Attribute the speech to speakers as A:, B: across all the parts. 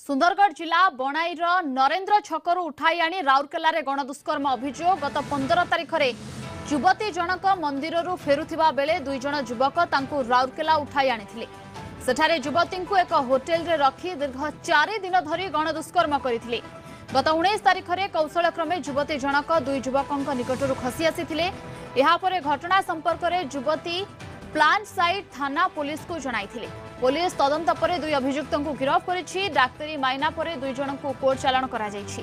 A: सुंदरगढ़ जिला बणाईर नरेंद्र छकरू उठाई आनी राउरकेला रे गणदुष्कर्म अभियोग गत 15 तारिख में युवती जनक मंदिर फेरुथिबा बेले दुई जन युवक तांकु राउरकेला उठाई आनी सेठारे युवती को एक होटेल रे रखी दीर्घ 4 दिन धरी गणदुष्कर्म करथिले। गत 19 तारिख में कौशलक्रमे युवती जनक दुई युवकों निकटरू खसी आसी घटना संपर्क में युवती प्लांट साइट थाना पुलिस को जणाइथिले। पुलिस तदंत पर दुई अभियुक्त को गिरफ्त करिछि। डाक्तरी माइना पर दुई जन को कोर्ट चालाण करा जाइछि।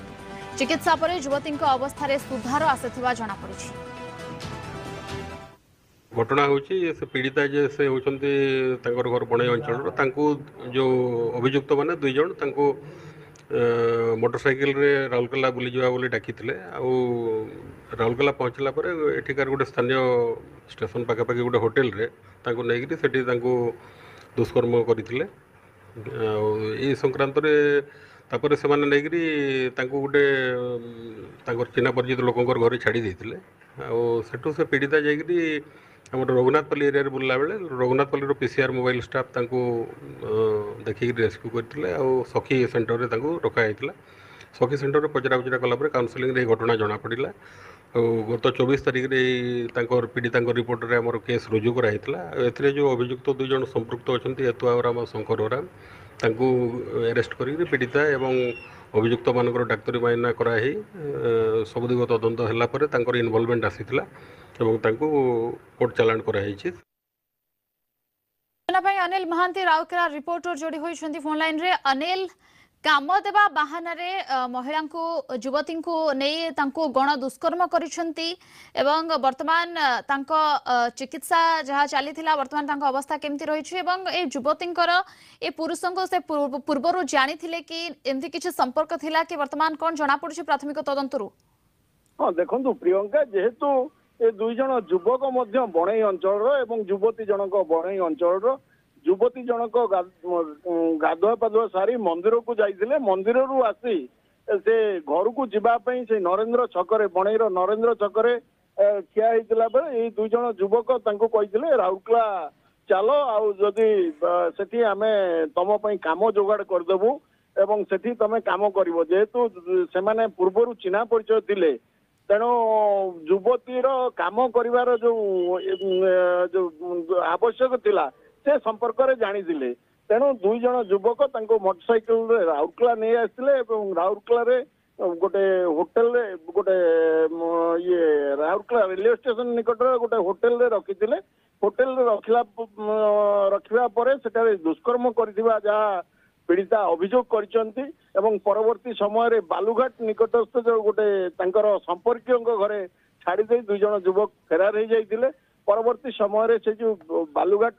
A: चिकित्सा पर युवती अवस्था रे सुधार आसिथिबा जणा पड़िछि।
B: घटना होची से पीड़िता जे से होचंती तांकर घर बणाई अंचल तांको जो अभियुक्त माने दुई जन तांको मोटरसाइकिल रे राउरकेला बुली जावा बोली डाकिथिले। आ राउरकेला पहुंचला पर एठिकार गोटे स्थानीय स्टेशन पाखापाखि गोटे होटेल रे तांको नेगिरी सेठी तांको दुष्कर्म करथिले। ए संक्रांत रे तापर से माने नेगिरी तांको गोटे तांकर चिन्हा परिचित लोकंकर घर छाड़ी देथिले। आ सेठू से पीड़िता जाइकरी आम रघुनाथपल्ली एरिया बुलला बेले रघुनाथपल्ली पीसीआर मोबाइल स्टाफ तांको देखिक रेस्क्यू करथिले। आ सखी सेंटर रे तांको रखा जाइतिला। सखी सेंटर रे पचरा उचरा कला पर काउंसलिंग रे घटना जना पड़िला। गत 24 तारिख रे तांकर पीड़िता रिपोर्ट रे हमर केस रुजु कराइतिला। एथरे जो अभियुक्त दुई जन संपृक्त अछंती हेतुआराम शंकर ओराम तांको अरेस्ट करी पीड़िता एवं अभियुक्त मानकर डाक्तरी माइना कराई सब दिग तदंत होला पर तांकर इनवॉल्वमेंट आसीतिला एवं तांको कोर्ट चालान कराइछि।
A: अनिल महांती राउरकेला रिपोर्टर जोड़ी होइछंती फोन लाइन रे। अनिल, काम देवा बाहाना रे महिला को युवती को नहीं तांको गण दुष्कर्म करिसेंती एवं वर्तमान तांको चिकित्सा जहाँ चली वर्तमान तांको अवस्था केमती रही एवं ए युवतींकर ए पुरुषों को से पूर्वर जानी थिले कि एमती किछि संपर्क थिला कि वर्तमान कौन जना पड़ुछि प्राथमिक तदंतरु?
C: हाँ देखो प्रियंका, जेहेतु ए दुई जन युवक मध्य बणई अंचल एवं युवती जनक बणई अंचल युवती जनक गाधुआ पाधुआ सारी मंदिर को जाइए। मंदिर रु आसी से घर को जीवाई से नरेंद्र छकरे बणईर नरेंद्र छकरे ठिया होता बेले ये दुई जन युवक कही राउरकेला चलो आदि सेठी आमे तुम काम जोगाड़ करदेबू एवं सेठी तमे काम करिवो। जेहेतु से माने पूर्व चिन्हा परिचय थिले तेणु युवतीर काम करिवार जो आवश्यक थिला से संपर्क में जानी तेणु दुई जन युवक मोटरसाइकिल राउरकेला नहीं आसते राउरकेला गोटे होटेल गोटे ये राउरकेला रेलवे स्टेशन निकट गोटे होटेल रखी होटेल रखा दुष्कर्म करथिबा जहाँ पीड़िता अभियोग करचंती एवं परवर्ती समय बालुघाट निकटस्थ जो गोटे तांकर संपर्कीय घरे छाड़ी दे दुई जन युवक फेरार हो जाइतिले। परवर्ती समय से जो बालुघाट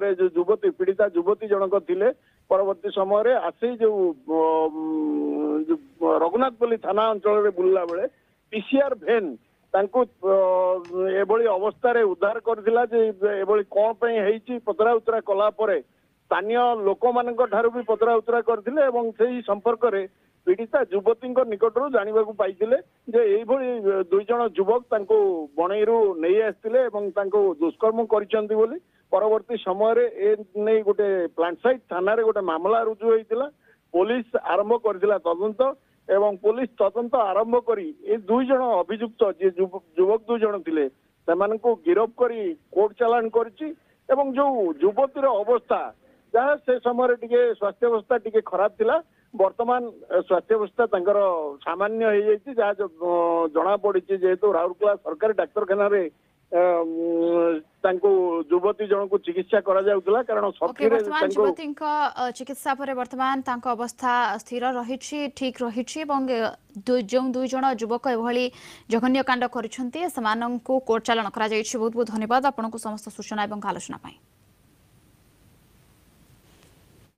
C: रे जो युवती पीड़िता युवती जनक थिले परवर्ती समय आसी जो रघुनाथपल्ली थाना अंचल बुलला बेले पीसीआर भेन तांको एभली अवस्था रे उद्धार करथिला जे एभली कोन पई हेची पतरा उतरा कला परे स्थानीय लोक मानक ठारू भी पतरा उतरा करथिले एवं सेही संपर्क रे पीड़िता युवती निकटरू जानिबा को पाइथिले जे एभली दुई जन युवक तांको बणईरू नहीं आसथिले एवं तांको दुष्कर्म करिसंती बोली परवर्ती समय रे ए नै गोटे प्लांट साइट थाना रे गोटे मामला रुजु होइतिला। पुलिस आरंभ करथिला तदंत एवं पुलिस तदंत आरंभ करी ए दुई जन अभियुक्त जे युवक दुई जन थिले सेमानकु गिरफ्त करी कोर्ट चालान करछि एवं जो युवतीर अवस्था जहाँ से समय टिके स्वास्थ्य अवस्था टिके खराब थिला वर्तमान स्वास्थ्य अवस्था तांकर सामान्य हो जाइए जहाँ जना पड़ी जेहेतु राउरकेला सरकारी डाक्तरखाना रे युवती जन को चिकित्सा करा जाउतला कारण
A: युवती चिकित्सा पर वर्तमान तांको अवस्था स्थिर रही ठीक रही जो दुई जन युवक एभली जघन्य कांड करिसेंती समानंकु कोर्ट चालान करा जाइछि। बहुत बहुत धन्यवाद आपनको समस्त सूचना एवं आलोचना पाई।